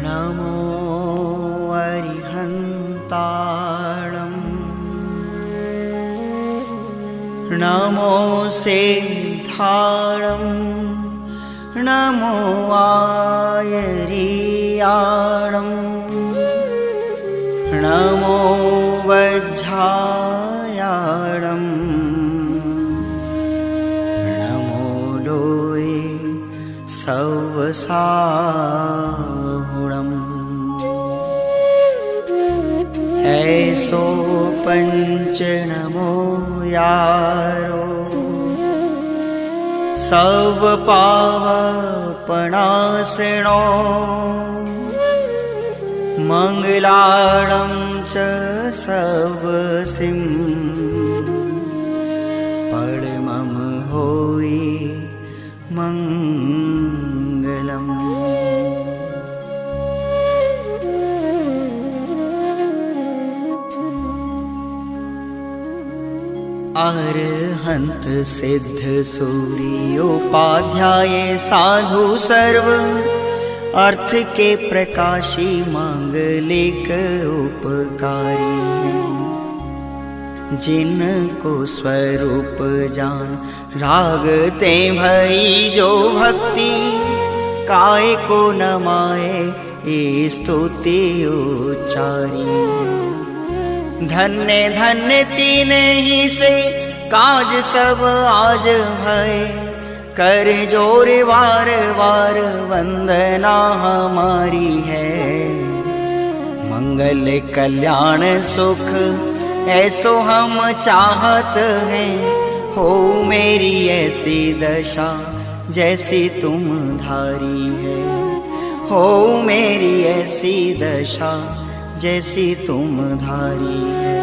नमो अरिहन्ताणम् नमो सेन्धाणम् नमो आयरीयाणम् नमो वज्झायाणम् नमो लोये सवसाहुणम् ऐसो पंच नमो यारो सव पावपणासिनो मंगलाणं च सवसिं परमं होई मंगलम्। अरहंत सिद्ध सूर्योपाध्याय साधु सर्व अर्थ के प्रकाशी मांगलिक उपकारी हैं। जिनको स्वरूप जान रागते भई जो भक्ति काय को नमाए ये स्तुति उच्चारी। धन्य धन्य तीन ही से काज सब आज भय कर जोर वार वार वंदना हमारी है। मंगल कल्याण सुख ऐसो हम चाहत हैं हो मेरी ऐसी दशा जैसी तुम धारी है। हो मेरी ऐसी दशा जैसी तुम धारी है।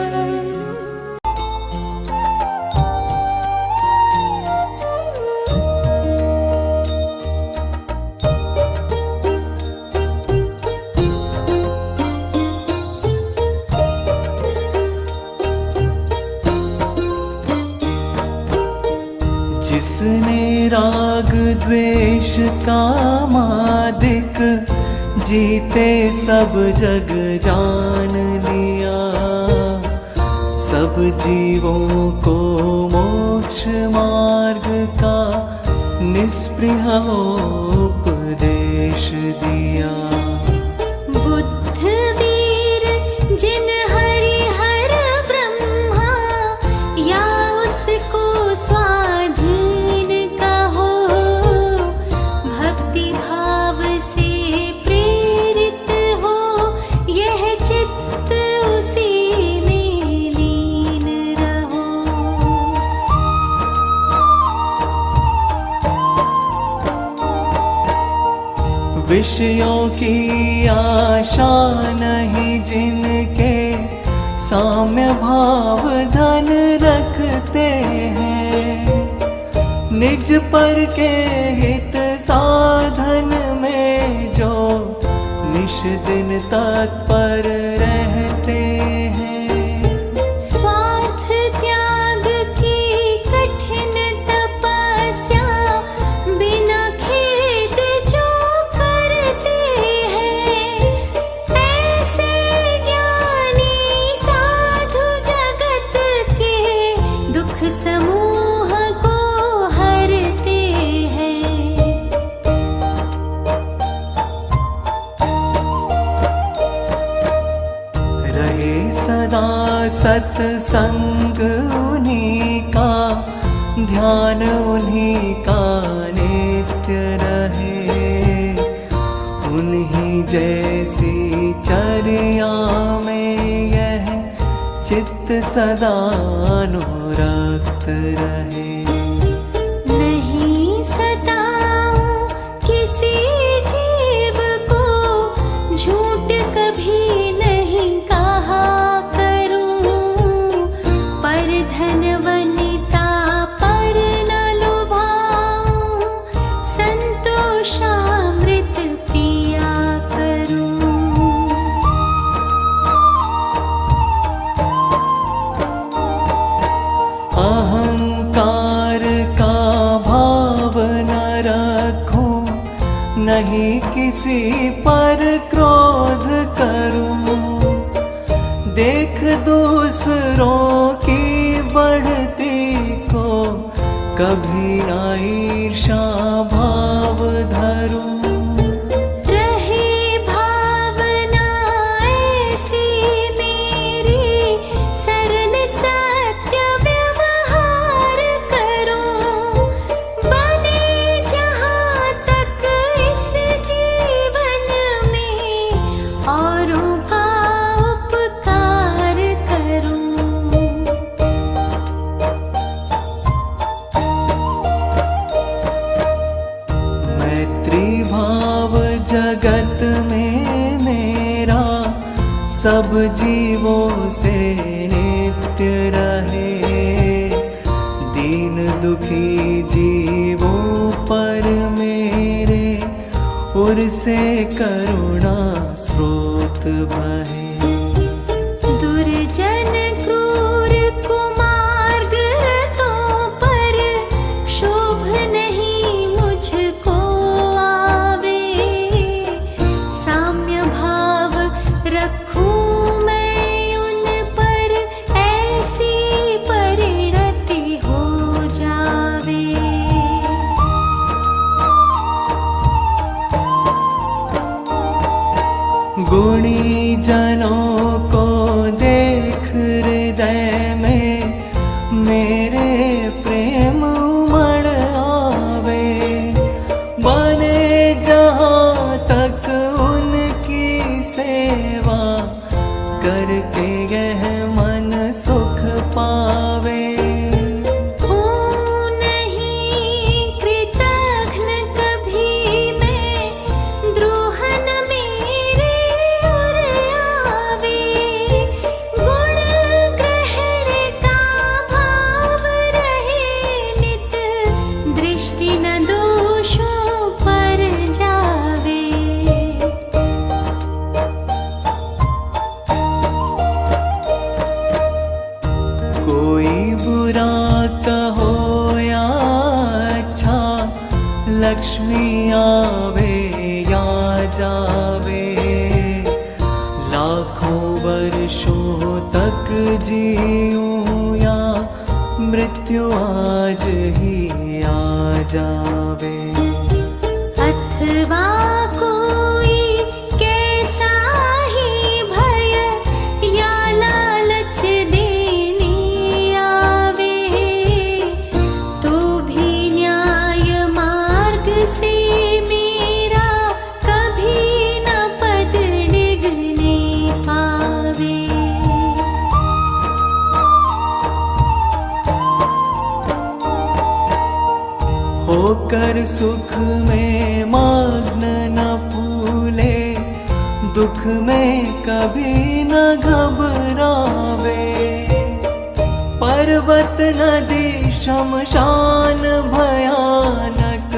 जिसने राग द्वेष कामादिक जीते सब जग जान लिया। सब जीवों को मोक्ष मार्ग का निस्पृह उपदेश दिया। बुद्ध वीर जिन हरि हर ब्रह्मा या उसको स्वाधीन कहो। भक्ति भाव से प्रेरित हो यह चित्त उसी में लीन रहो। विषयों की आशा नहीं जिनके साम्य भाव धन रखते हैं। निज पर के हित साधन में जो निश दिन तत्पर रहते हैं। स्वार्थ त्याग की कठिन तपस्या बिना खेद जो करते हैं। ऐसे ज्ञानी साधु जगत के दुख समूह को हरते हैं। रहे सदा सत्संग उन्हीं का ध्यान उन्हीं का नित्य रहे। उन्हीं जैसी चर्या में यह चित्त सदा अनुरक्त रहे। नहीं सताऊं किसी जीव को झूठ कभी नहीं कहा करूं। पर धन वनिता पर न लुभाऊं संतोषामृत पिया करूं। अहंकार का भाव न रखूं नहीं किसी पर क्रोध दूसरों की बढ़ती को कभी ना ईर्षा भाव धरूं। रहे भावना ऐसी मेरी, सरल सत्य व्यवहार करूं। बने जहाँ तक इस जीवन में, औरों का उपकार करूं। मैत्री भाव जगत में मेरा सब जीवों से नित्य रहे। दीन दुखी जीवों पर मेरे उर से करुणा स्रोत बहे। दुर्जन क्रूर कुमार्गतों पर क्षोभ नहीं मुझको आवे। साम्य भाव रखूं मैं उन पर, ऐसी परिणति हो जावे। गुणी जनों को देख हृदय में मेरे प्रेम उमड़ आवे। बने जहाँ तक उनकी सेवा, करके यह मन सुख पावे। हूँ नहीं कृतघ्न कभी मैं, द्रोह न मेरे उर आवे। गुण ग्रहण का भाव रहे नित, दृष्टि न दोषों पर जावे। कोई बुरा कहो या अच्छा, लक्ष्मी आवे या जावे। लाखों वर्षों तक जीऊं या मृत्यु आज ही आ जावे। अथवा कोई कैसा ही भय या लालच देने आवे, तो भी न्याय मार्ग से मेरा कभी न पद डिगने पावे। होकर सुख में मग्न न फूले, दुख में कभी न घबरावे। पर्वत नदी शमशान भयानक,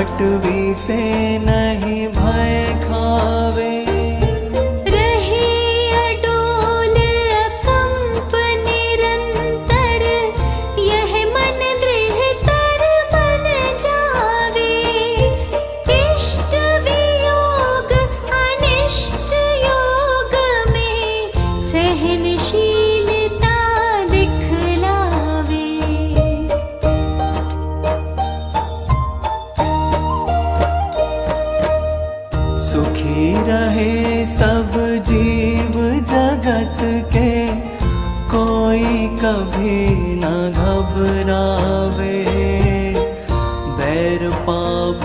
अटवी से नहीं भय खावे। रहे अडोल अकंप निरंतर, यह मन दृढ़तर बन जावे। इष्ट वियोग अनिष्ट योग में, सहनशीलता दिखलावे। सुखी रहे सब जीव जगत के, कोई कभी न घबरावे। बैर पाप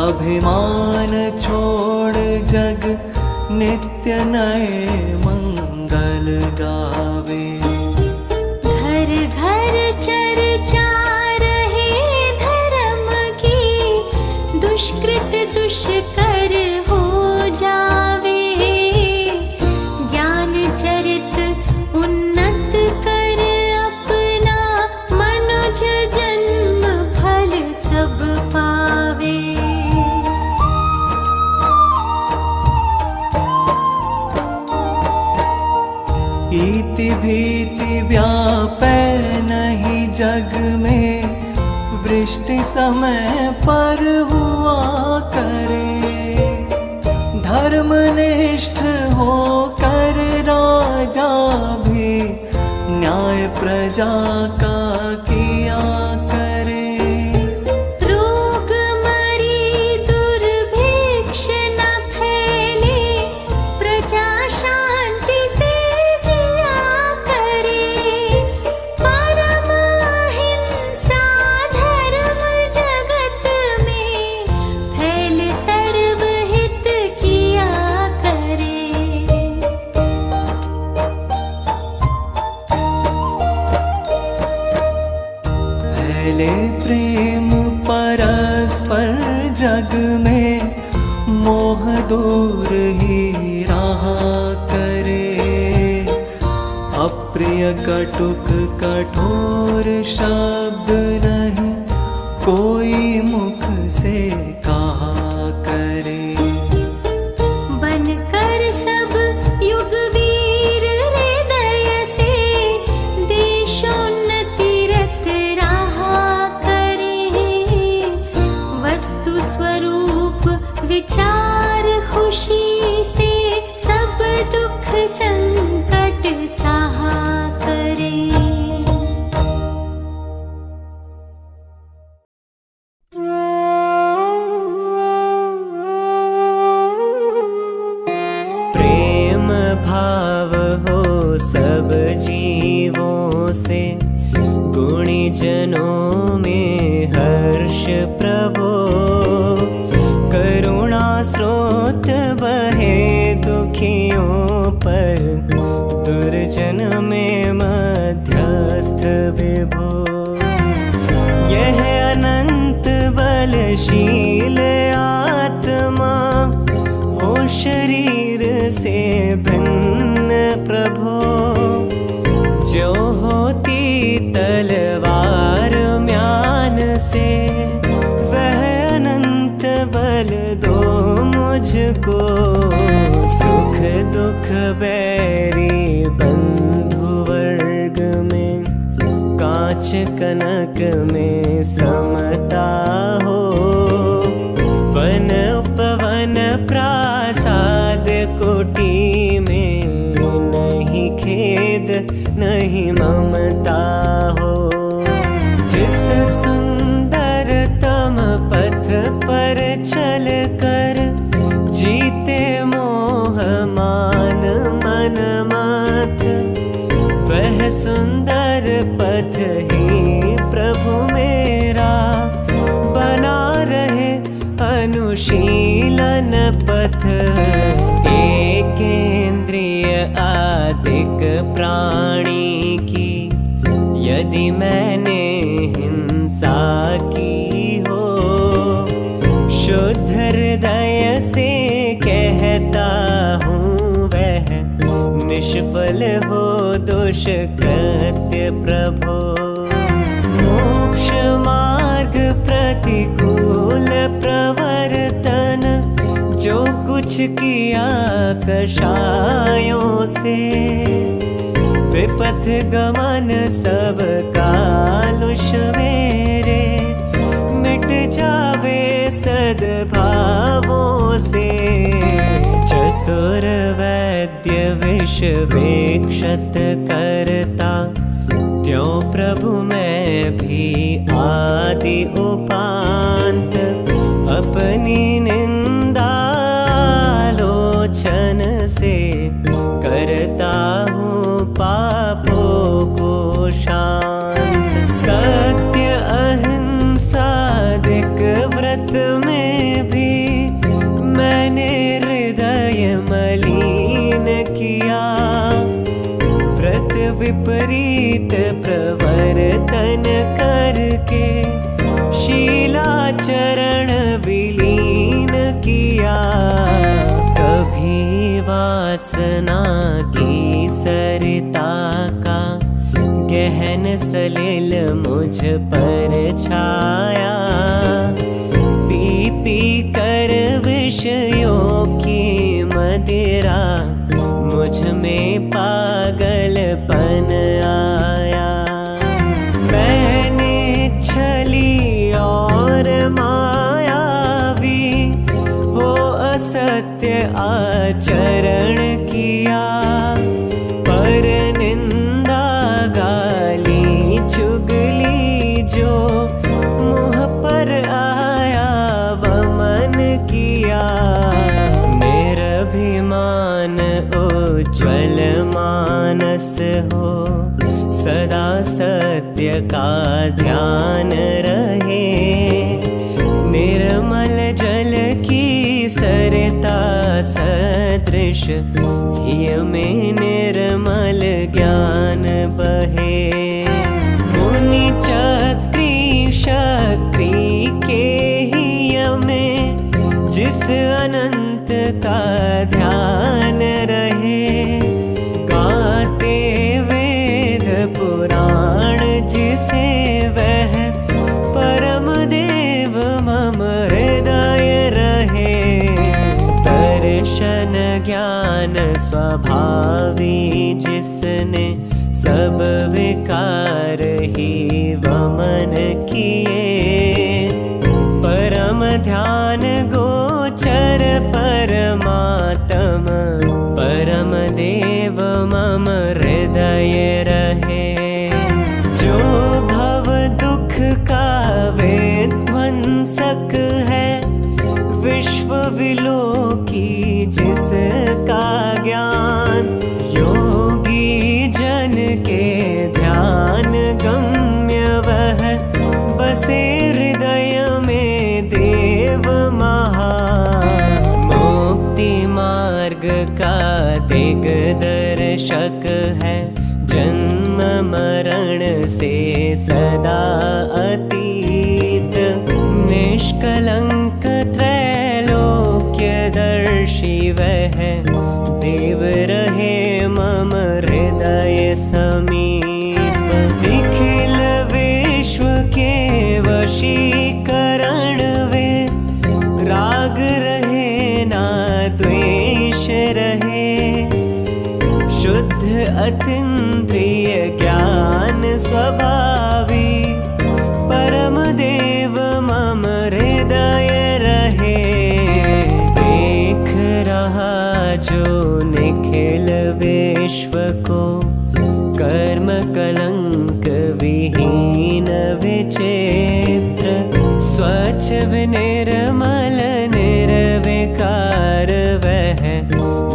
अभिमान छोड़ जग, नित्य नए मंगल गावे। घर घर चर्चा रहे धर्म की, दुष्कृत दुष्कर हो जावे। ज्ञान चरित उन्नत कर अपना, मनुज जन्म फल सब पावे। इति भीति व्यापै नहीं जग में, वृष्टि समय पर हुआ करे। धर्मनिष्ठ होकर राजा भी प्रजा का किया करे। रोग मरी दुर्भिक्ष न फैले, प्रजा शांति से जिया करे। परम अहिंसा धर्म जगत में, फैल सर्वहित किया करे। फैले प्रेम परस्पर जग में, मोह दूर ही रहा करे। अप्रिय कटुक कठोर शब्द नहीं, कोई मुख से कहा करे। बनकर सब युगवीर हृदय से, देशोन्नति रत रहा करे। वस्तु स्वरूप विचार खुशी से, सब दुख संकट सहा करे। प्रेम भाव हो सब जीवों से, गुणी जनों में हर्ष प्रभो। करुणा स्रोत बहे दुखियों पर, दुर्जन में मध्यस्थ विभो। यह अनंत बलशील आत्मा, हो शरीर से भिन्न प्रभो। जो होती तलवार म्यान से, वह अनंत बल दो मुझको। सुख दुख बैरी बंधु वर्ग में, कांच कनक में समता हो। वन उपवन प्रासाद कोटि में, नहीं खेद नहीं ममता हो। जिस सुंदरतम पथ पर चल कर, जीते मोह मान मन मत। वह सुंदर पथ ही प्रभु मेरा, बना रहे अनुशीलन पथ। एकेंद्रिय आदिक प्राणी की, यदि मैंने हिंसा की हो। शुद्ध हृदय से कहता हूँ, वह निष्फल हो दुष्कृत्य प्रभो। मोक्ष मार्ग प्रतिकूल प्रवर्तन, जो कुछ किया कषायों से। विपथ गमन सब कालुष मेरे, मिट जावे सद्भावों से। चतुर वैद्य विष वेक्षत करता, त्यों प्रभु मैं भी आदि उपांत। अपनी निंदा लोचन से, करता हूँ पापों को शांत। सत्य अहिंसादिक व्रत में भी, मैंने हृदय मलिन किया। व्रत विपरीत प्रवर्तन करके, शीलाचरण विलीन किया। कभी वासना की सरिता का, गहन सलिल मुझ पर छाया। पी पी कर विषयों की मदिरा, मुझ में पागलपन आया। मैंने छली और मायावी हो असत्य आचरण किया। पर निंदा गा उज्ज्वल मानस हो, सदा सत्य का ध्यान रहे। निर्मल जल की सरता सदृश हिय में निर्मल ज्ञान बहे। मुनि चक्री शक्री के हिय में जिस अनंत का ध्यान रहे। गाते वेद पुराण जिसे वह परम देव मम हृदय रहे। दर्शन ज्ञान स्वभावी जिसने सब विकार ही वमन किए। परम ध्यान गोचर परमात्म परम देव मम हृदय रहे। जो भव दुख का विध्वंसक है, विश्व विलोकी जिसका ज्ञान। योगी जन के ध्यान गम्य वह बसे हृदय में देव महान। मुक्ति मार्ग का दिग्दर्शक है, जन्म मरण से सदा अतीत। निष्कलंक त्रैलोक्यदर्शी वह देव रहे मम हृदय समीप। निखिल विश्व के वशीकरण वे, राग रहे ना द्वेष रहे। शुद्ध अतीन्द्रिय ज्ञान स्वभावी, परम देव मम हृदय रहे। देख रहा जो निखिल विश्व को, कर्म कलंक विहीन विचित्र। स्वच्छ निर्मल निर्विकार वह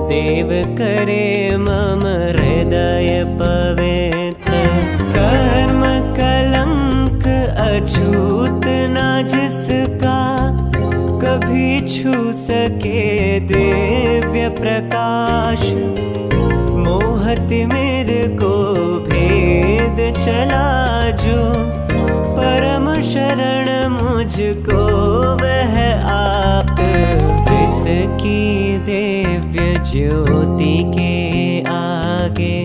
देव करे मम हृदय पवित्र। कर्म कलंक अछूत ना जिसका, कभी छू सके दिव्य प्रकाश। मोहति मेरे को भेद चला जो, परम शरण मुझको वह आप। जिसकी दिव्य ज्योति के आगे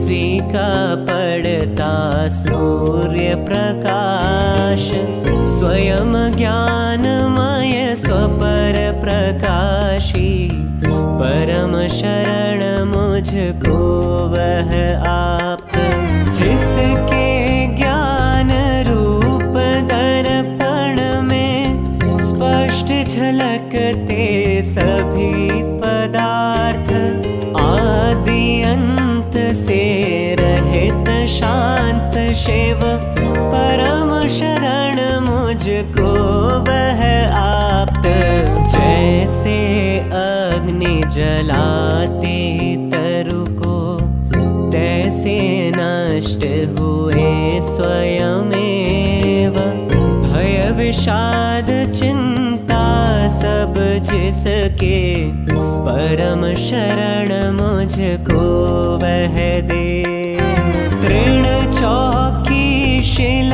फीका पड़ता सूर्य प्रकाश। स्वयं ज्ञानमय स्वपर प्रकाशी, परम शरण मुझको वह आप। जिसके ज्ञान रूप दर्पण में स्पष्ट झलकते सभी पदार्थ। आदि अंत से रहित शांत शिव, परम शरण मुझको वह आप। जैसे अग्नि जलाते तरु को, तैसे नष्ट हुए स्वयमेव। भय विषाद चिंता सब जिसके, परम शरण मुझको वह दे। तृण चौकी शिल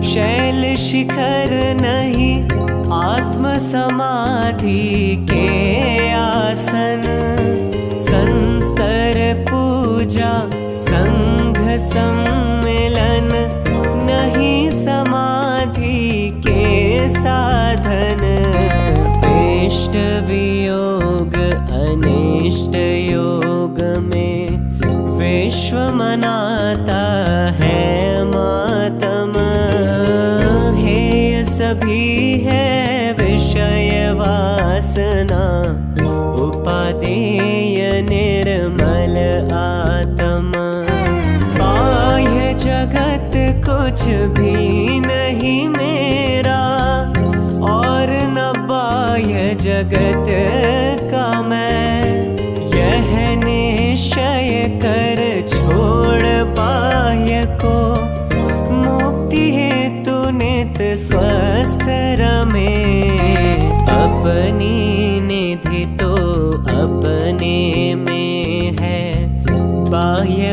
शैल शिखर नहीं, आत्म समाधि के आसन। संस्तर पूजा संघ सम्मिलन, नहीं समाधि के साधन। इष्ट वियोग अनिष्ट योग में, विश्व मनाता है मातम। हेय सभी है विषय वासना, उपादेय निर्मल आत्मा। बाह्य जगत कुछ भी नहीं मेरा, और न बाह्य जगत का मैं। यह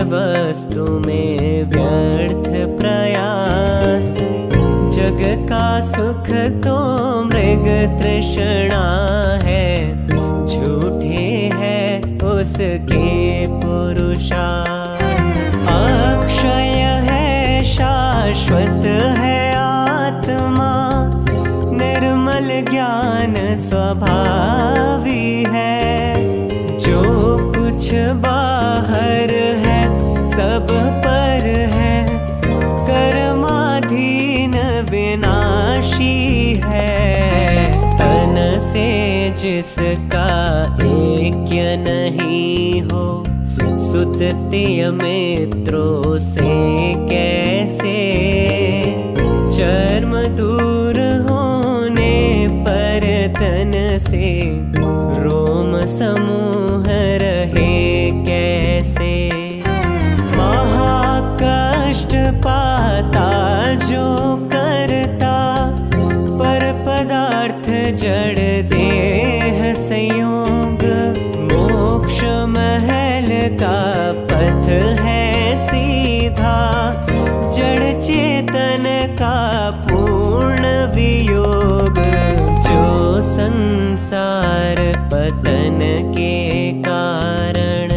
वस्तु में व्यर्थ प्रयास। जग का सुख तो मृग तृष्णा है, झूठे है उसके पुरुषार्थ। अक्षय है शाश्वत है आत्मा, निर्मल ज्ञान स्वभावी है। जो कुछ बाहर है सब पर है, कर्माधीन विनाशी है। तन से जिसका ऐक्य नहीं हो, सुततीय मित्रों से कैसे। चर्म दूर होने पर तन से, रोम समूह रहे कैसे। महाकष्ट पाता जो करता, पर पदार्थ जड़ देह संयोग। मोक्ष महल का पथ है सीधा, जड़ चेतन का पूर्ण वियोग। जो संसार पतन के कारण,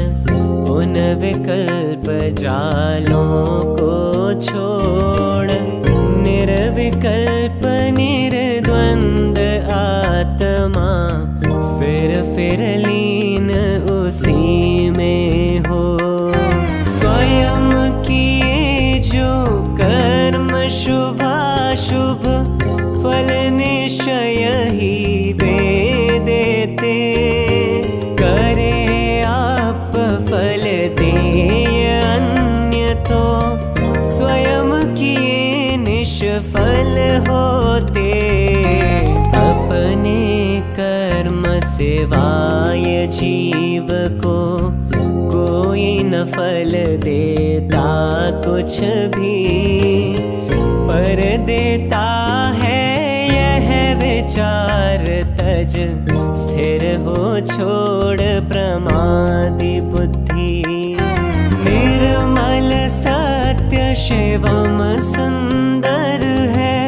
उन विकल्प जालों को छोड़। निर्विकल्प निर्द्वंद आत्मा, फिर लीन उसी में हो। स्वयं किए जो कर्म शुभाशुभ, फल निश्चय ही वे देते। करे आप फल दे अन्य तो, स्वयं किए निष्फल होते। अपने कर्म सिवाय जीव को, कोई न फल देता कुछ भी। पर देता है यह विचार तज, स्थिर हो छोड़ प्रमादी बुद्धि। निर्मल सत्य शिवम सुंदर है,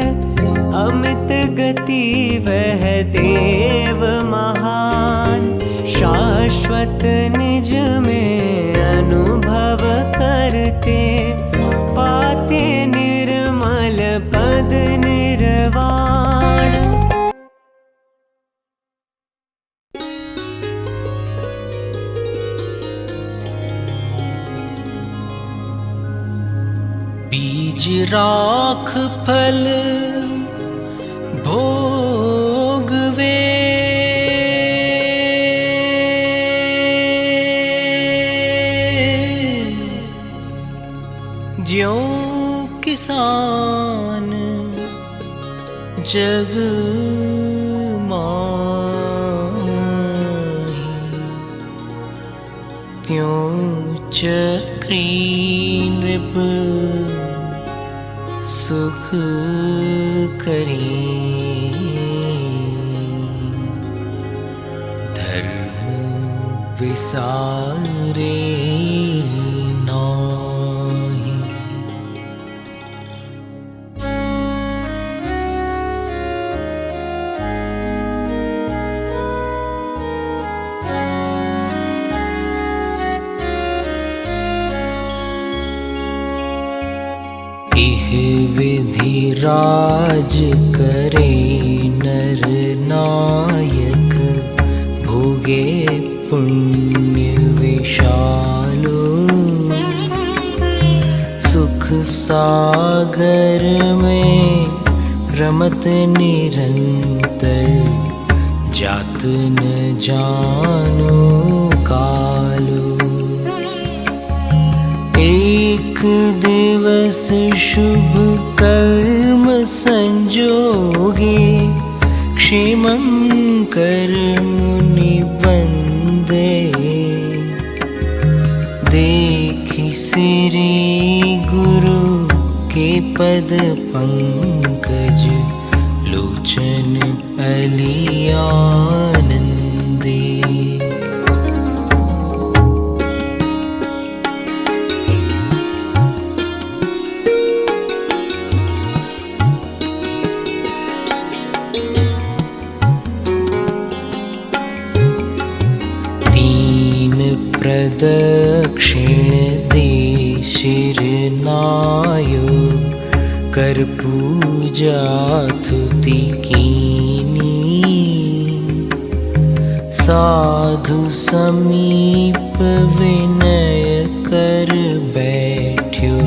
अमित गति वह देव महान। शाश्वत निज में अनुभव करते, पाते निर्मल पद निर्वाण। बीज राख फल भोगवे, ज्यों किसान जग माही, त्यों चक्री नृप सुख करी। धर्म विसारे नाहि। इह विधि राज करे नर नायक, भोगे पुण्य विशालो। सुख सागर में रमत निरंतर, जात न जानो कालो। एक दिवस शुभ कर्म संजोगे, क्षेमं कर मुनि बंदे। देखि सिरि गुरु के पद पंकज, लोचन अलियानंदे। प्रदक्षिण दे शिर नायो, कर पूजा तुति कीनी। साधु समीप विनय कर बैठ्यो,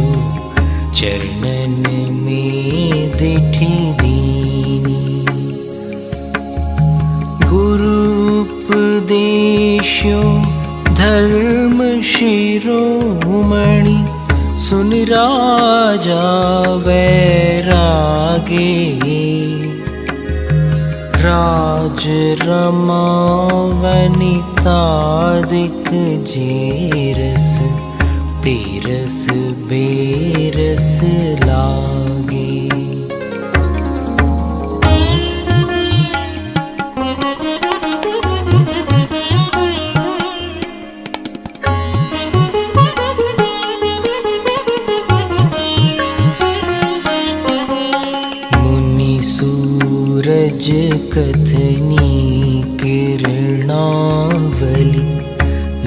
चरणन में दिठि दीनी। गुरु उपदेश्यो धर्म शिरोमणि, सुन राजा वैरागे। राज रमावनितादिक जेरस, तेरस बेरस लागे। सूरज कथनी किरणावली,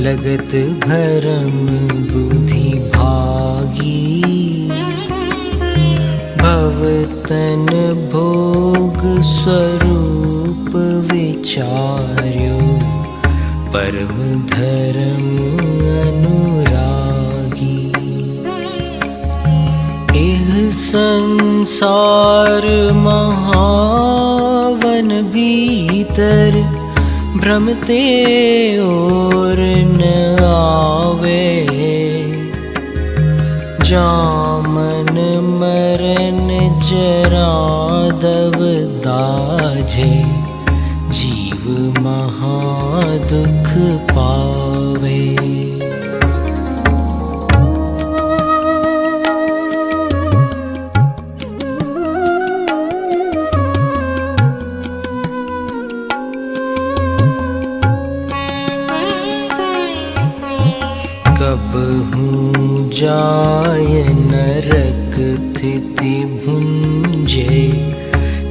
लगत भरम बुद्धि भागी। भवतन भोग स्वरूप विचार्यो, परम धर्म अनुरागी। एह संसार महावन भीतर, भ्रमते और न आवे। जामन मरण जरादव दाझे, जीव महादुख पावे। कबहूँ जाय नरक स्थिति भुंजे,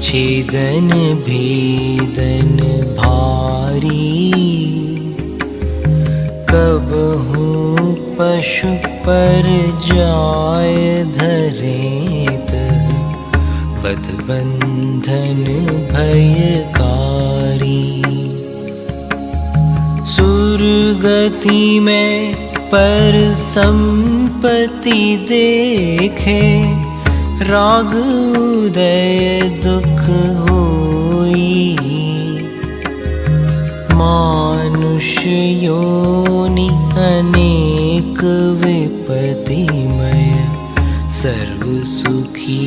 छेदन भेदन भारी। कबहूँ पशु पर जाय धरेत, बद बंधन भयकारी। सुरगति में पर संपत्ति देखे, राग उदय दुख होई। मानुष योनि अनेक विपतिमय, सर्व सुखी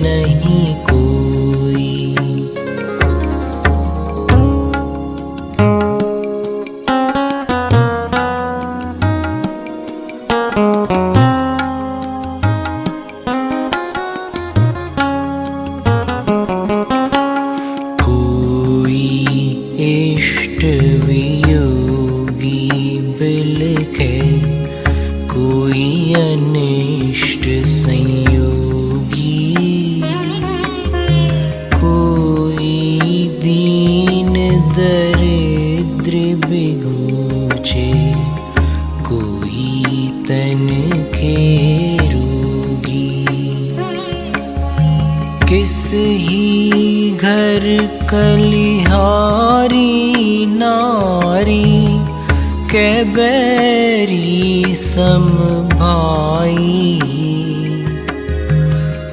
नहीं कोई। वियोगी बिलखे, कोई अनिष्ट संयोगी। कोई दीन दरिद्र बिगोचे, कोई तन के रोगी। किस ही घर कलिहारी नारी, कै बैरी सम भाई।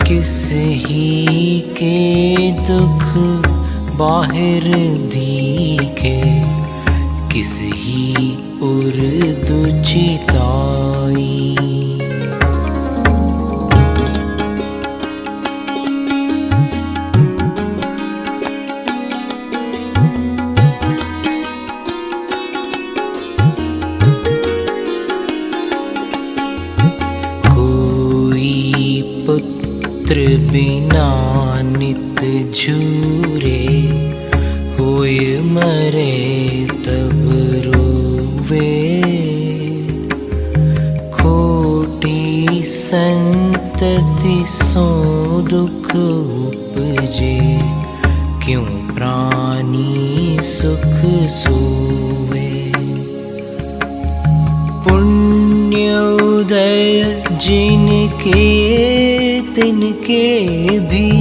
किस ही के दुख बाहिर दिखे, किस ही उर्दू चिताई। पुत्र बिना नित झूरे, होय मरे तब रोवे। खोटी संतति सो दुख उपजे, क्यों प्राणी सुख सोवे। हृदय जिनके तिनके भी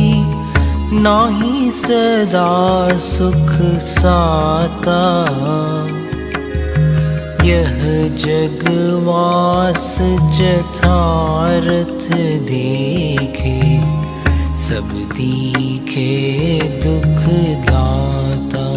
नाही सदा सुख साता। यह जगवास जथारथ देखे, सब दीखे दुख दाता।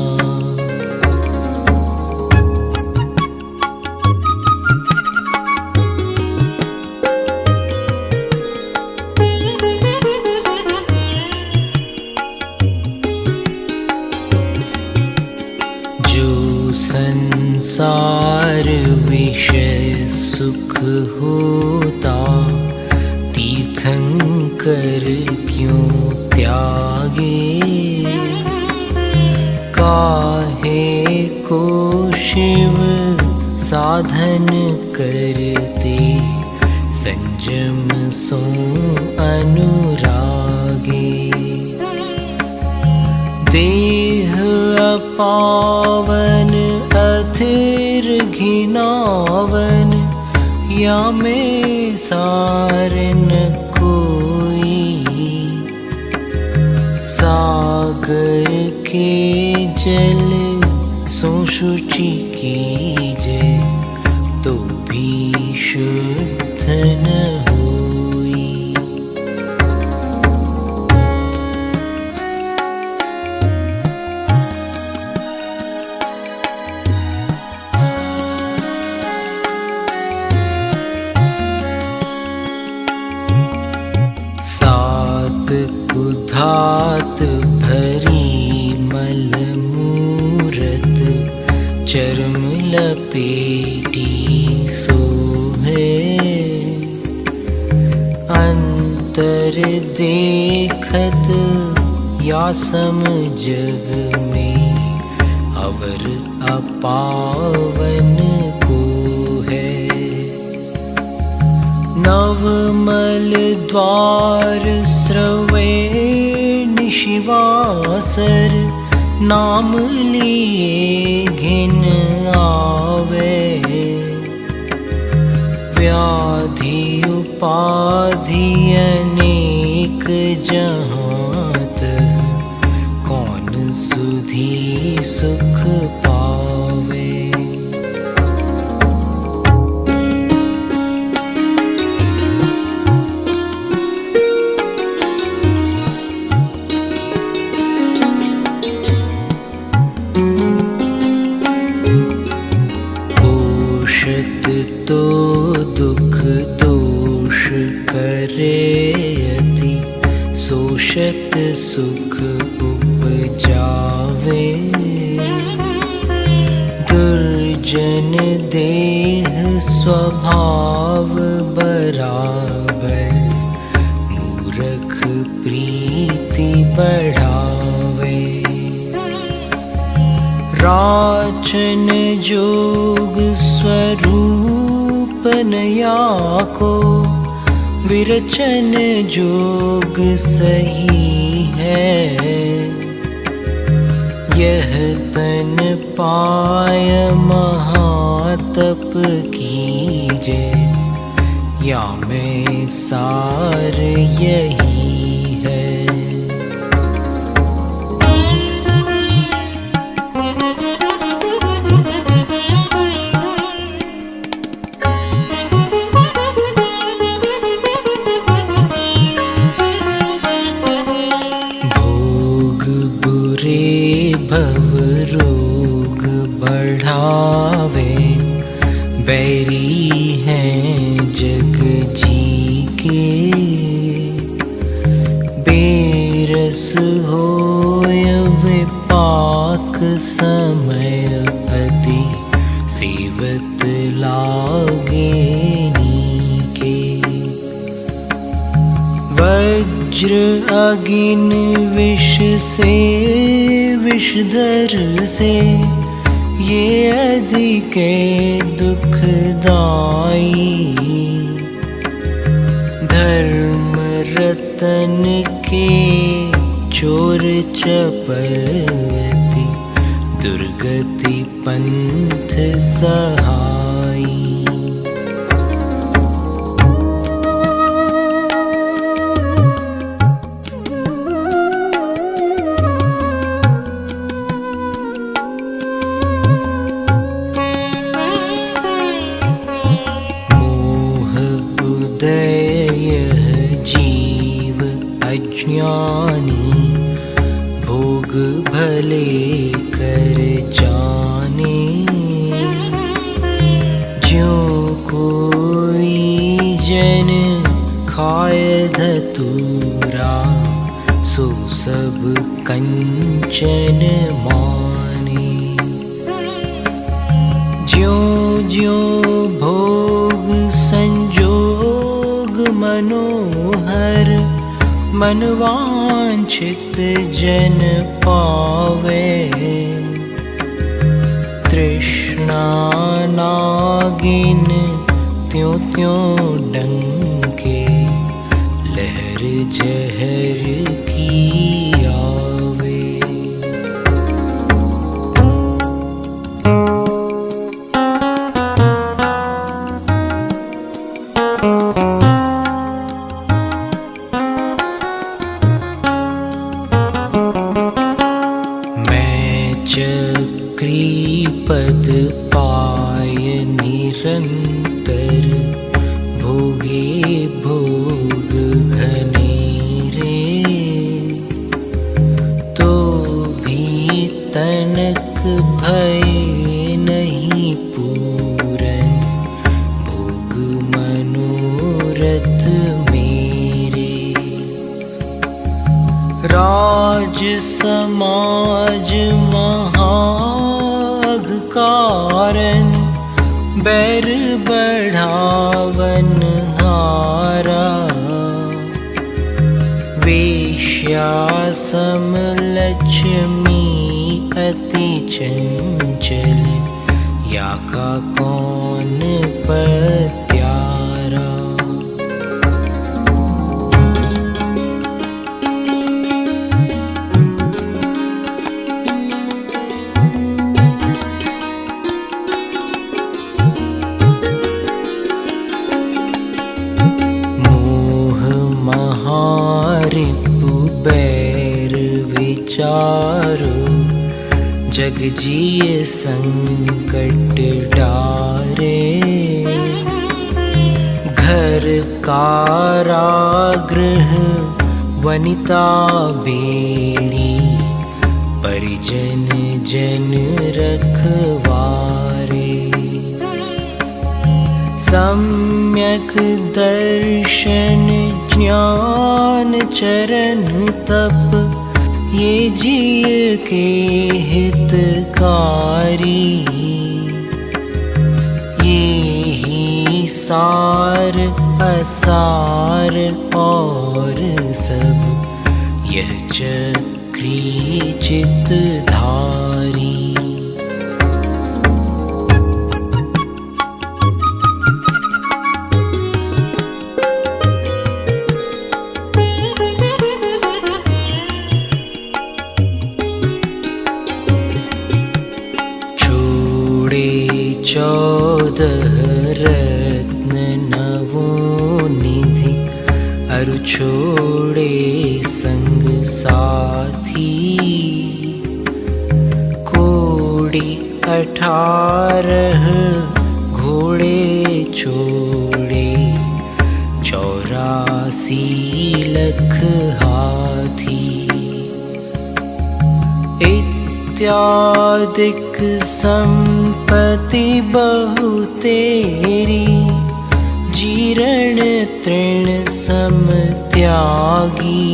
संसार विषय सुख होता, तीर्थंकर क्यों त्यागे। काहे को शिव साधन करते, संयम सो अनुरागे। देह अपावन अथिर घिनावन, या में सार न कोई। सागर के जल सो शुचि कीजे, तो भी शुद्ध न होई। कुधात भरी मल मूरत, चर्म लपेटी सोहे। अंतर देखत या सम जग में, अवर अपावन को है। नवमल द्वार स्रवे निशिवासर, नाम लिए घिन आवे। व्याधि उपाधि अनेक जहात, कौन सुधी सुख पावे। तो दुख दोष करे अति, शोषत सुख उपजावे। दुर्जन देह स्वभाव बराबर, मूर्ख प्रीति बढ़ावे। राचन जोग स्वरूप नया को, विरचन जोग सही है। यह तन पाय महातप कीजे, या में सार यही है। भव रोग बढ़ावे, बैरी हैं जग जी के। बेरस होय विपाक समय अति, सेवत लागे नीके। वज्र अगिन विष से विषधर से, ये अधिक दुखदाई। धर्म रतन के चोर चपलती, दुर्गति पंथ सहाई। जन खाय धतूरा, सो सब कंचन माने। ज्यों ज्यों भोग संजोग मनोहर, मन वांछित जन पावे। तृष्णा नागिन त्यों त्यों डंके, लहर जहर की आवे। चक्री पद पाय निरंतर, भोगे भोग घनेरे। तो भी तनक भय नहीं पूरन, भोग मनोरथ मेरे। राज समाज महाग कारण, बैर बढ़ावन हारा। वेश्या समलक्ष्मी अति चंचल, या का कौन पत्यारा। रिपु बैर विचारो, जग जिय संकट डारे। घर कारागृह वनिता बेड़ी, परिजन जन रखवारे। सम्यक दर्शन ज्ञान चरण तप, ये जिय के हितकारी। ये ही सार असार और सब, यह चक्री चितधारी। चौदह रत्न नवोनिधि, अरु छोड़े संग साथी। कोड़ी 18 घोड़े छोड़े, 84 लख हाथी। इत्यादिक संपत्ति बहु तेरी, जीर्ण तृण सम त्यागी।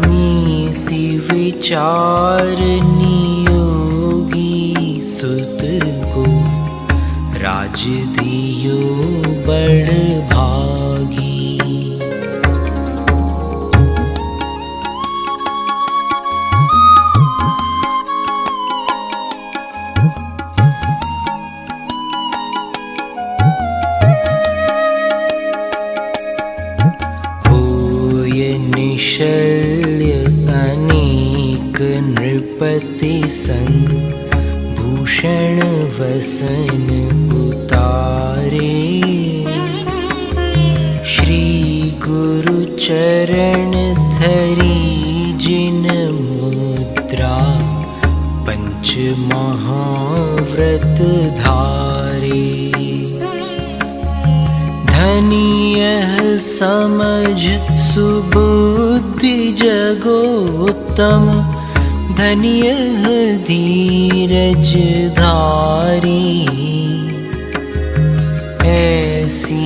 नीति विचार नियोगी, सुत को राज दियो बड़ भागी। शल्य अनेक नृपति संग, भूषण वसन उतारे। श्री गुरु चरण धरी जिन मुद्रा, पंच महाव्रत धारे। धनिय समझ सुबुद्धि जगोत्तम, धनिय धीरज धारी। ऐसी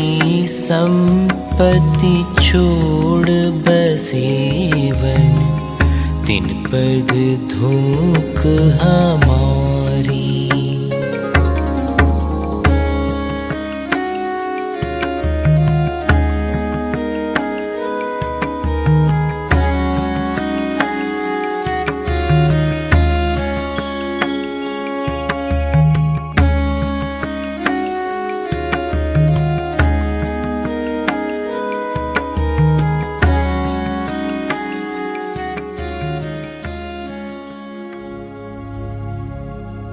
संपत्ति छोड़ बसेवन, तिन पद धूक हमारी।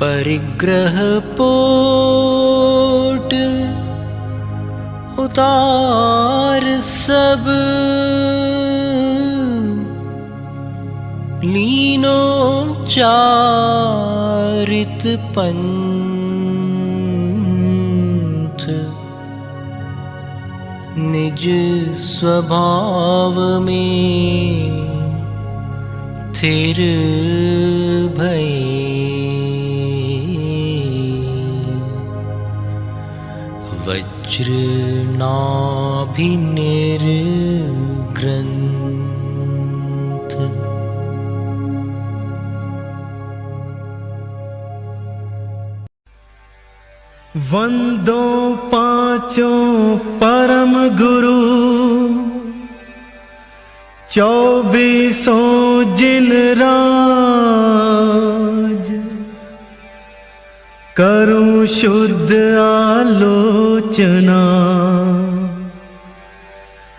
परिग्रह पोट उतार सब, लीनो चारित पंथ, निज स्वभाव में थिर भये। वज्र नाभि निर्ग्रंथ। वंदो पांचों परम गुरु, 24 जिन राज। करूं शुद्ध आलोचना,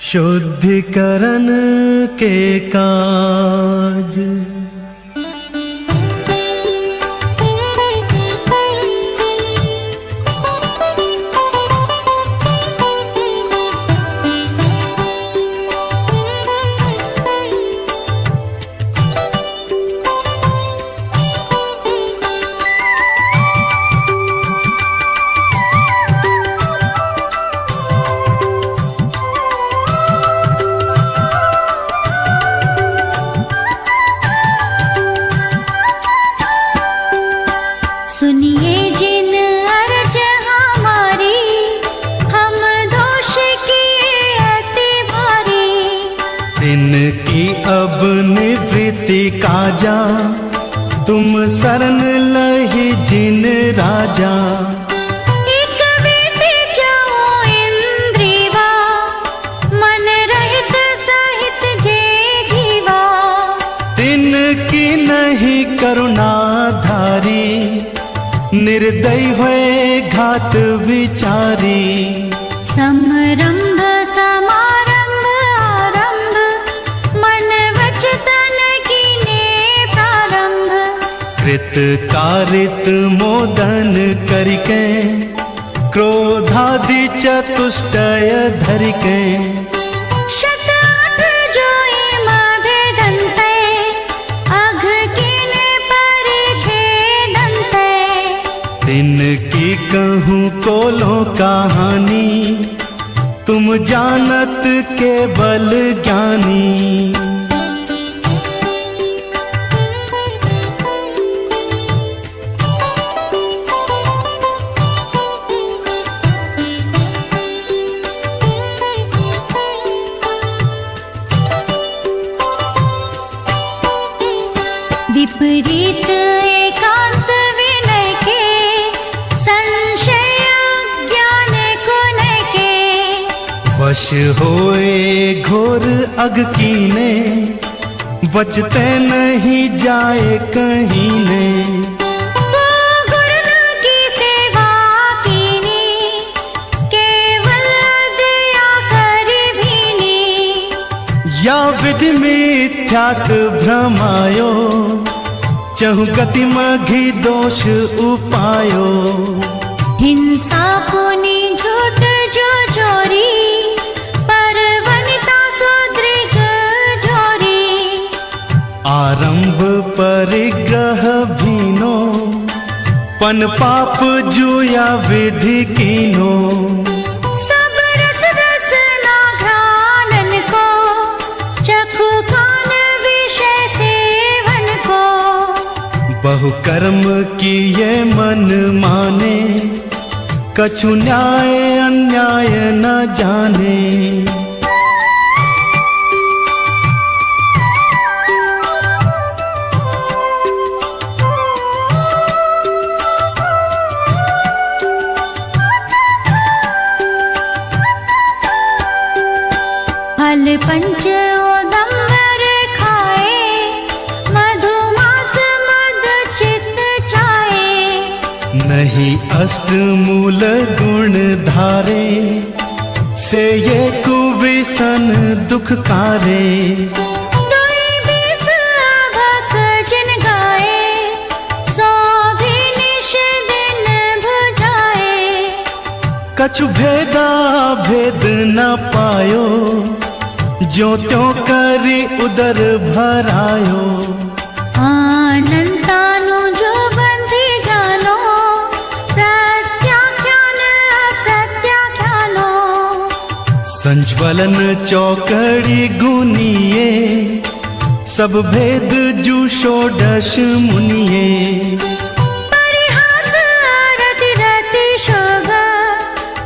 शुद्धिकरण के काज। अब निवृत्ति काजा, तुम शरण लहि जिन राजा। एक वेति जाओ इंद्रिवा, मन रहित सहित जे जीवा। तिन की नहीं करुणा धारी, निर्दयी हुए घात विचारी। समरंभ समारंभ आरंभ, मन वच तन कीने प्रारंभ। कृत कारित मोदन करिके, क्रोधादि चतुष्टय धरिके। शत आठ जोई मभेदन्ते, अघ कीने परिच्छेदन्ते। तिनकी कहूँ कोलो कहानी, तुम जानत केवल ज्ञानी। विपरीत एकांत विनय के, संशय ज्ञान गुण के। वश होए घोर अग कीने, बचते नहीं जाए कहीं ने। वो गुरु की सेवा कीनी, केवल दया कर भीनी। या विधि मिथ्यात भ्रमायो, चहु गति मघि दोष उपायो। हिंसा पुनि झूठ जो चोरी, पर वनिता सुदृग जोरी। आरंभ परिग्रह भीनो, पन पाप जुया विधि कीनो। सब रस रसना घ्राणन को, चखु कान विषय सेवन को। बहु कर्म किए मन माने, कछु न्याय अन्याय न जाने। फल पंच ओदंबर खाए, मधुमास मद चित्त चाहे। नहीं अष्टमूल गुण धारे, से ये कुविसन दुख कारे। दुई बीस अभक जिन गाए, सौ भी निश दिन बुझाए। कछु भेदा भेद न पायो, जो त्यों करी उदर भरायो। अनंतानु जो बंधी जानो, प्रत्याख्यान अप्रत्याख्यानो। संज्वलन चौकड़ी गुनिए, सब भेद जू षोडश मुनिए। परिहास रति रति शोग,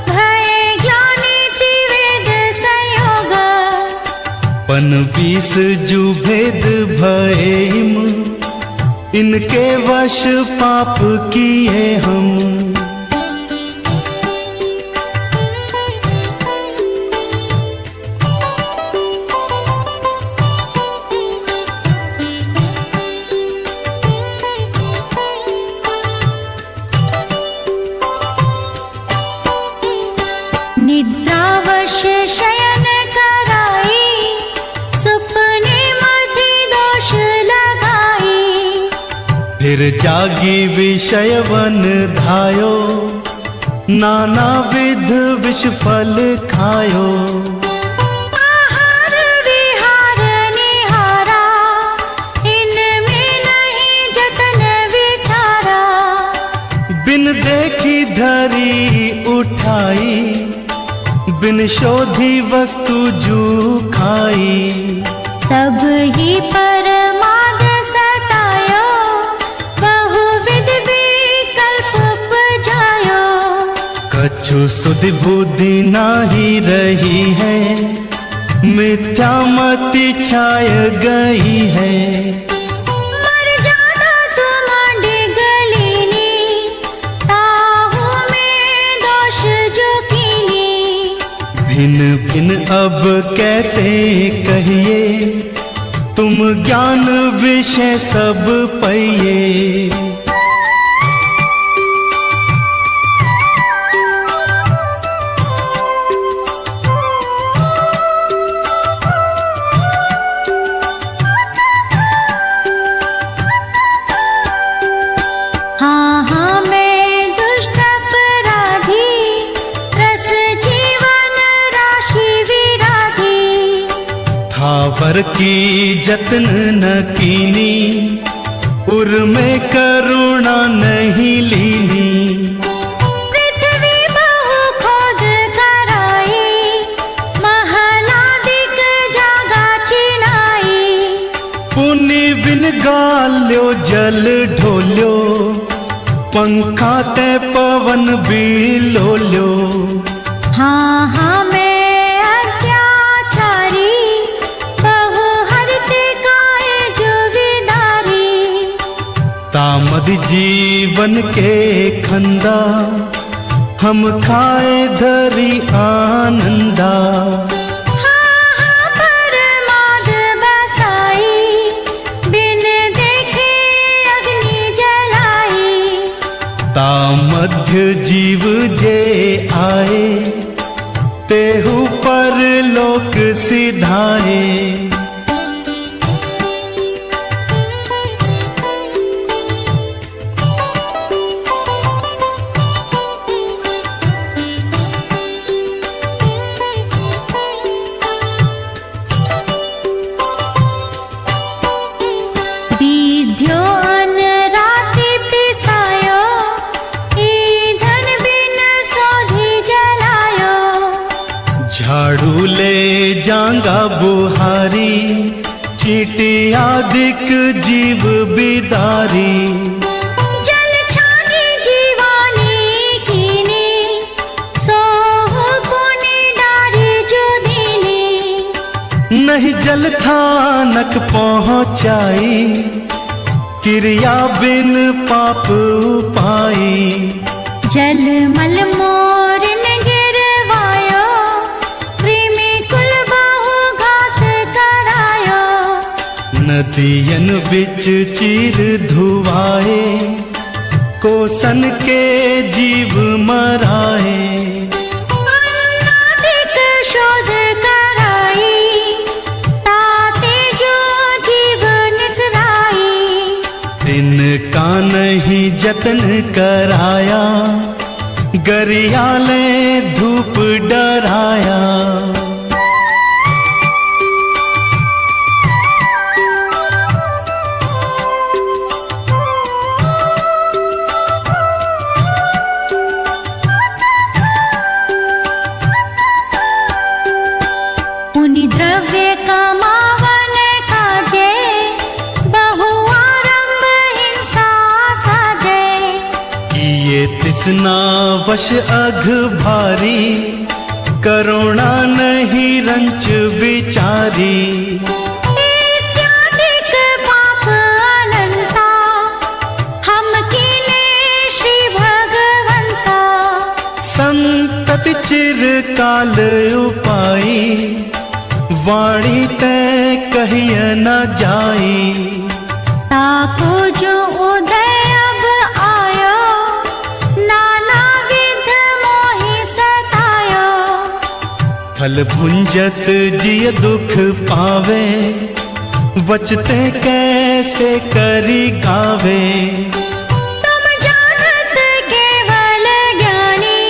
भय ज्ञानी त्रिवेद संयोग। पन 20 जू भेद भयम, इनके वश पाप किए हम। निद्रावश शयन कराई, सुपने मति दोष लगाई। फिर जागी विषय वन धायो, नाना विध विष फल खायो। आहार विहार निहारा, इनमें नहीं जतन विचारा। बिन देखी धरी उठाई, बिन शोधी वस्तु जू खाई। तब ही परमाद सतायो, बहुविध विकल्प उपजायो। कछु सुधि बुद्धि नाही रही है, मिथ्या मति छाय गई है। मर जाता तुम डिगलिनी, ताहू में दोष जो कीनी। भिन भिन अब कैसे कहिए, तुम ज्ञान विषय सब पाइए। हाँ हाँ मैं दुष्ट अपराधी, रस जीवन राशि विराधी। थावर की जतन न कीनी, उर में करुणा नहीं लीनी। पृथ्वी बहु खोद कराई, महलादिक जागा चिनाई। पुनि बिन गाल्यो जल ढोल्यो, पंखा ते पवन बिलोल्यो। हाँ हाँ मैं अत्याचारी, बहु हरित गाए जो विदारी। तामद जीवन के खंदा, हम खाए धरी आनंदा। हाँ हाँ परमाद बसाई, बिन देखे अग्नि जलाई। तामध्य जीव जे आए, तेहु पर लोक सिधाए। विध्यो अन राति पिसायो, ईंधन बिन सोधी जलायो। झाड़ू ले जांगा बुहारी, चींटी आदिक जीव बिदारी। जल छानी जीवानी कीनी, सोहु जल थानक पहुँचाई, क्रिया बिन पाप पाई। जल मल मोरिन गिरवायो, कृमि कुल बहु घात करायो। नदियन बिच चीर धुआए, कोसन के जीव मराए। नादिक शोध कराई, ताते जो जीव निसराई। तिनका नहीं जतन कराया, गरियाले धूप डराया। पुनि द्रव्य कमावन काजे, बहु आरंभ हिंसा साजे। किए तिसना वश अघ भारी, करुणा नहीं रंच विचारी। इत्यादिक पाप अनंता, हम कीने श्री भगवंता। संतति चिरकाल उपाई, वाणी तय कहिय न जाई। ताको जो उदय अब आयो, नाना विध मोहि सतायो। फल भुंजत जिय दुख पावे, वचते कैसे करी गावे। तुम जानत केवल ज्ञानी,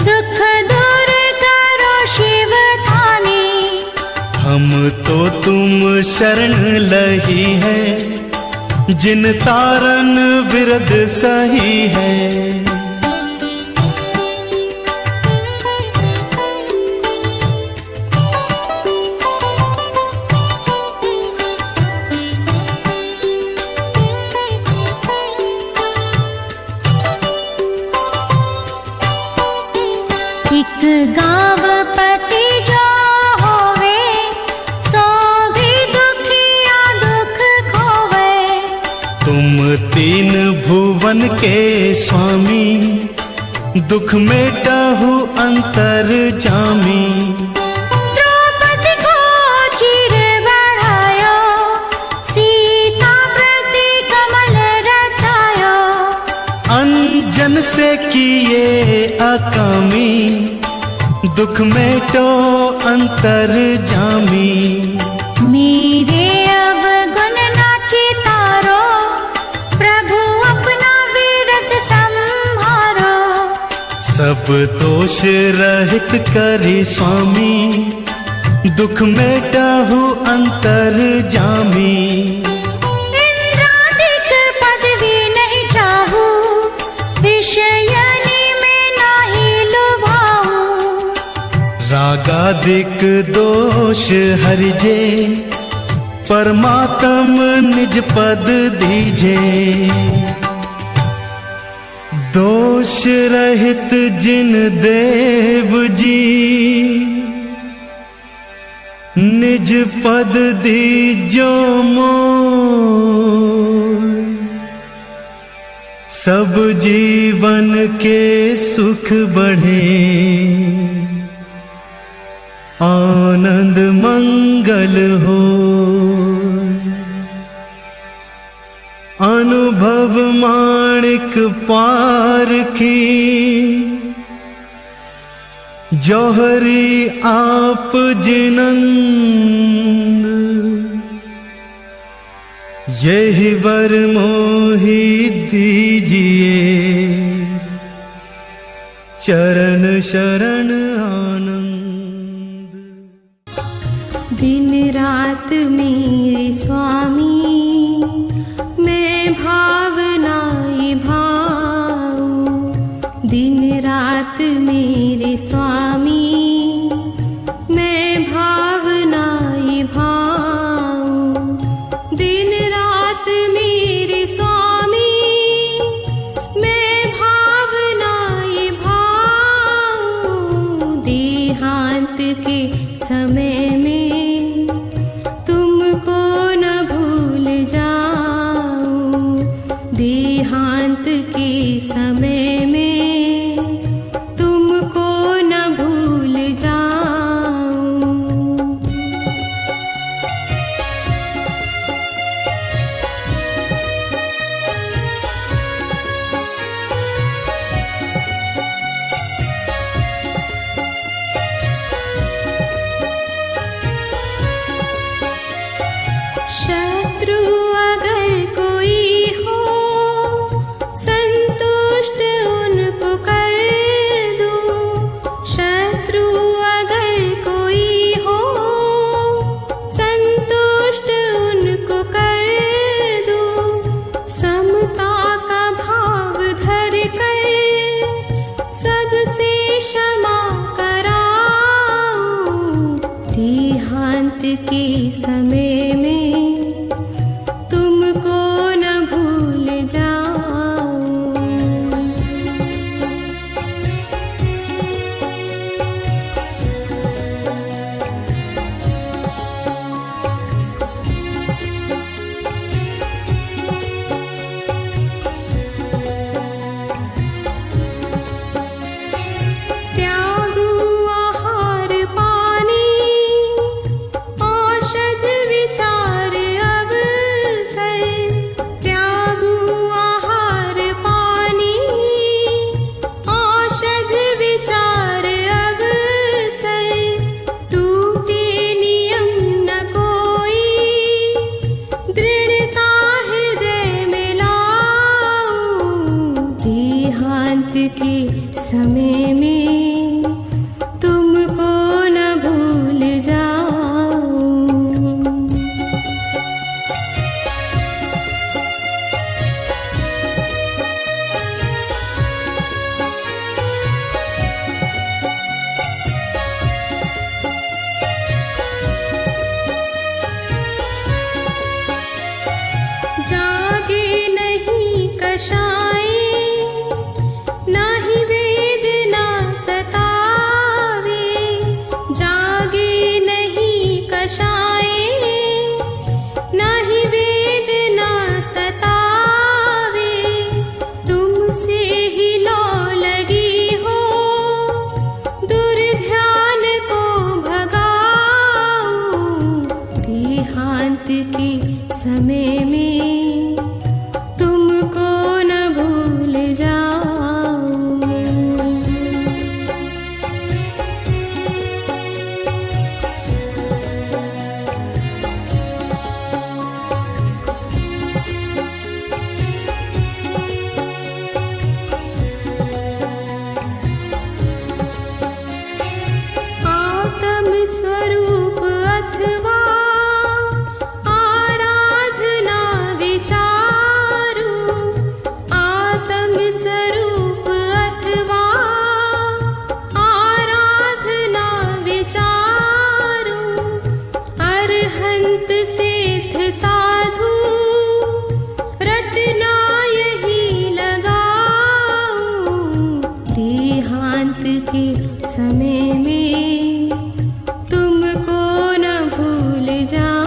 दुख दूर करो शिव थानी। हम तो तुम शरण लही है, जिन तारन विरद सही है। एक गाँव पति जो होवे, सो भी दुखिया दुख खोवे। तुम तीन भुवन के स्वामी, दुख मेटहु अंतर जामी। द्रौपदी को चीर बढ़ायो, सीता प्रति कमल रचायो। अंजन से किए अकामी, दुख मेटो अंतर जामी। मेरे अवगुण नाची तारो, प्रभु अपना विरत संहारो। सब दोष रहित करी स्वामी, दुख मेटहु अंतर जामी। इंद्रादिक पदवी नहीं चाहू, विषयनी में नाही लुभाऊं। रागादिक दोष हरिजे, परमात्म निज पद दीजे। दोष रहित जिन देव जी, निज पद दीजो मोर। सब जीवन के सुख बढ़े, आनंद मंगल हो। अनुभव माणिक पार की, जौहरी आप जिनंद। यही वर मोहि दीजिए, चरण शरण आनंद। दिन रात मेरे स्वामी, मैं भावनाएं भाऊं। दिन रात मेरे स्वामी, मैं भावनाएं भाऊं। दिन रात मेरे स्वामी, मैं भावनाएं भाऊं। देहांत के समय में समय में तुमको न भूल जाऊं। जागे नहीं कषाय, ना ही वेदना सतावे। जागे नहीं कषाय, ना ही वेदना सतावे। तुमसे ही लौ लगी हो, दुर्ध्यान को भगाऊं। देहांत के समय में तुमको न भूल जाऊं। आत्म स्वरूप अथवा आराधना विचारू। आत्म स्वरूप अथवा आराधना विचारू। अरहंत सिद्ध साधु रटना यही लगाऊं। देहांत के समय में तुमको न भूल जाऊं।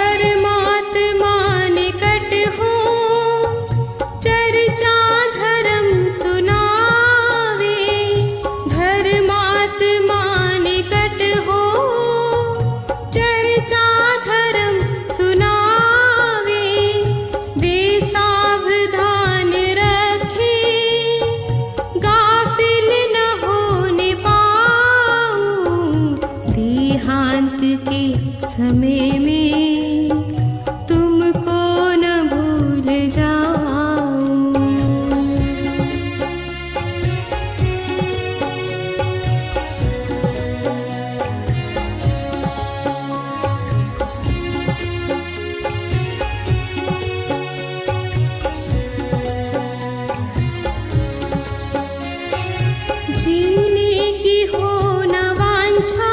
धर्मात्मा निकट हो, चर्चा धर्म सुनावे। धर्मात्मा निकट हो, चर्चा धर्म सुनावे। वे सावधान रखे, गाफिल न होने पाऊं। देहांत के समय में तुमको न भूल जाऊं। जीने की हो न वांछा,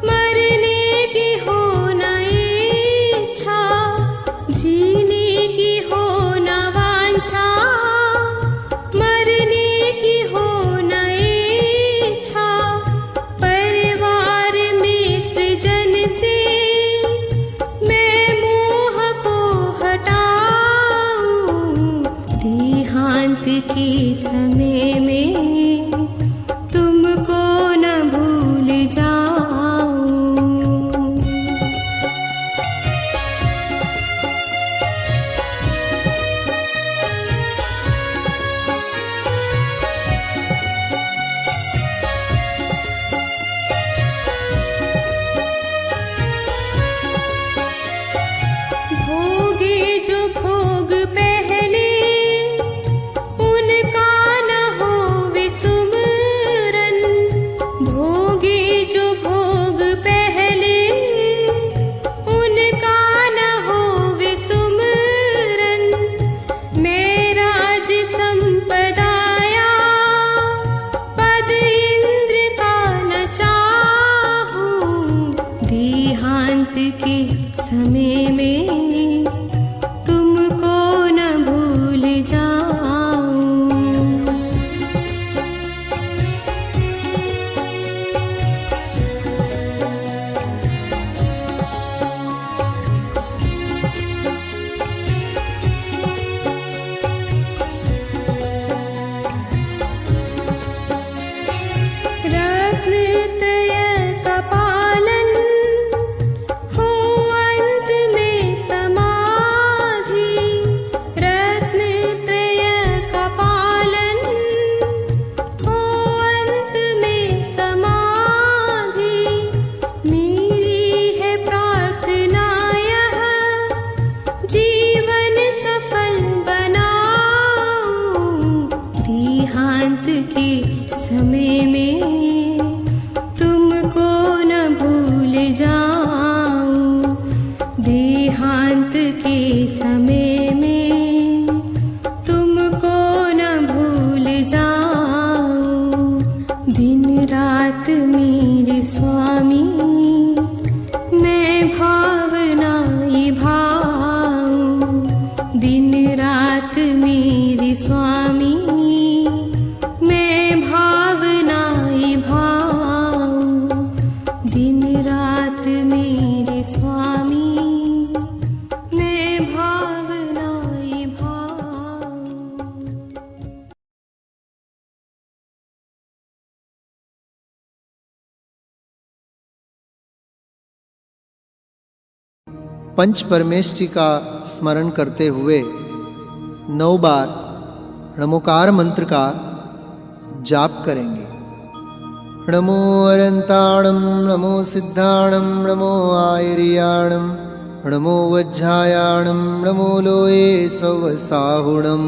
मरने की हो न इच्छा। जीने की हो न वांछा, मरने की हो न इच्छा। परिवार मित्र जन से मैं मोह को हटाऊं। देहांत के समय में तुमको न भूल जाऊं। भोगे जो भोग पहले, उनका न हो पंच परमेष्टि का स्मरण करते हुए 9 बार नमोकार मंत्र का जाप करेंगे। नमो अरंताणं नमो सिद्धाणं नमो आयर्याणं नमो वज्रायाणं नमो लोये सवसाहुणं।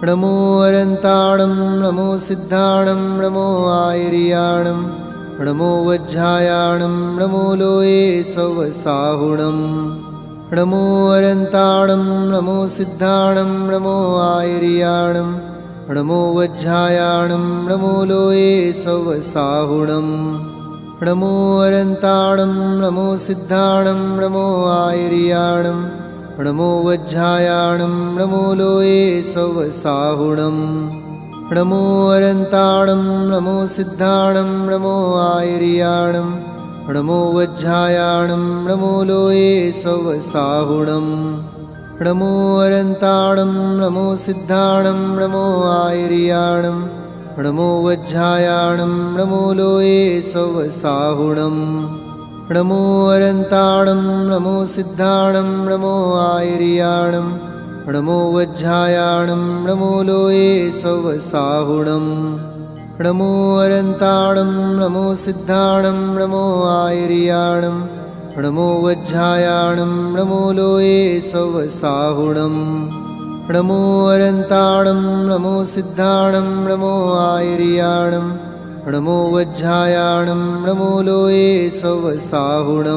नमो अरंताणं नमो सिद्धाणं नमो आयर्याणं नमो वज्रायाणं नमो लोये सवसाहुणं। नमो अरंताणं नमो सिद्धाणं नमो आयर्याणं नमो वज्रायाणं नमो लोये सवसाहुणं। नमो अरंताणं नमो सिद्धाणं नमो आयर्याणं नमो वज्रायाणं नमो लोये सवसाहुणं। नमो अरंताणं नमो सिद्धाणं नमो आयर्याणं नमो वज्रायाणं नमो लोये सवसाहुणं। नमो अरंताणं नमो सिद्धाणं नमो आयर्याणं नमो वज्रायाणं नमो लोये सवसाहुणं। नमो अरंताणं नमो सिद्धाणं नमो आयर्याणं नमो वज्रायाणं नमो लोये सवसाहुणं। नमो अरंताणं नमो सिद्धाणं नमो आयर्याणं नमो वज्रायाणं नमो लोये सवसाहुणं। नमो अरंताणं नमो सिद्धाणं नमो आयर्याणं नमो वज्रायाणं नमो लोये सवसाहुणं।